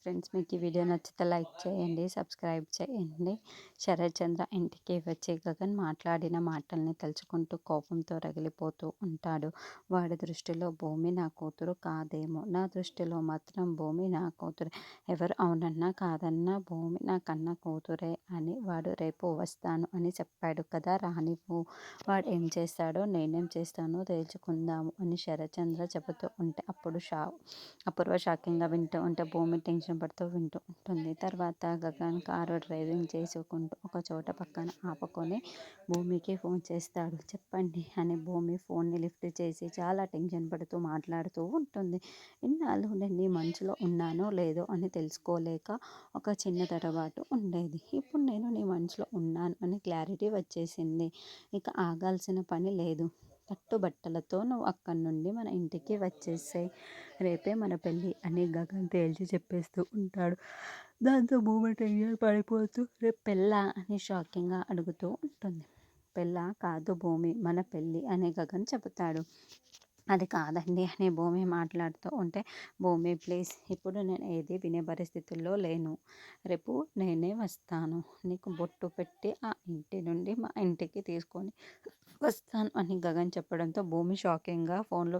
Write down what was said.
Friends, మీకు ఈ video నచ్చితే లైక్ చేయండి, సబ్స్క్రైబ్ చేయండి. శరత్ చంద్ర ఇంటికి వచ్చి గగన్ మాట్లాడిన మాటల్ని తలుచుకుంటూ కోపంతో రగిలిపోతూ ఉంటాడు. వాడి దృష్టిలో భూమి నా కూతురు కాదేమో, నా దృష్టిలో మాత్రం భూమి నా కూతురే. ఎవరు అవునన్నా కాదన్నా భూమి నా కన్న కూతురే అని వాడు రేపు వస్తాను అని చెప్పాడు కదా, రానివ్వు. వాడు ఏం చేస్తాడో నేనేం చేస్తానో తేల్చుకుందాము అని శరత్ చంద్ర చెబుతూ ఉంటే అపూర్వ షాకింగ్గా వింటూ ఉంటే భూమి టెన్షన్ పడుతూ వింటూ ఉంటుంది. తర్వాత గగన్ కారు డ్రైవింగ్ చేసుకుంటూ ఒక చోట పక్కన ఆపుకొని భూమికి ఫోన్ చేస్తాడు. చెప్పండి అని భూమి ఫోన్ని లిఫ్ట్ చేసి చాలా టెన్షన్ పడుతూ మాట్లాడుతూ ఉంటుంది. ఇన్నాళ్ళు నేను నీ మనసులో ఉన్నానో లేదో అని తెలుసుకోలేక ఒక చిన్న తడబాటు ఉండేది. ఇప్పుడు నేను నీ మనసులో ఉన్నాను అని క్లారిటీ వచ్చేసింది. ఇక ఆగాల్సిన పని లేదు. కట్టుబట్టలతో నువ్వు అక్కడి నుండి మన ఇంటికి వచ్చేసాయి. రేపే మన పెళ్ళి అని గగన్ తేల్చి చెప్పేస్తూ ఉంటాడు. దాంతో భూమి టెన్షన్ పడిపోతూ రేపు పెళ్ళా అని షాకింగ్గా అడుగుతూ ఉంటుంది. పెళ్ళా కాదు భూమి, మన పెళ్ళి అని గగన్ చెబుతాడు. అది కాదండి అని భూమి మాట్లాడుతూ ఉంటే, భూమి ప్లీజ్, ఇప్పుడు నేను ఏది వినే పరిస్థితుల్లో లేను. రేపు నేనే వస్తాను, నీకు బొట్టు పెట్టి ఆ ఇంటి నుండి మా ఇంటికి తీసుకొని వస్తాను అని గగన్ చెప్పడంతో భూమి షాకింగ్గా ఫోన్లో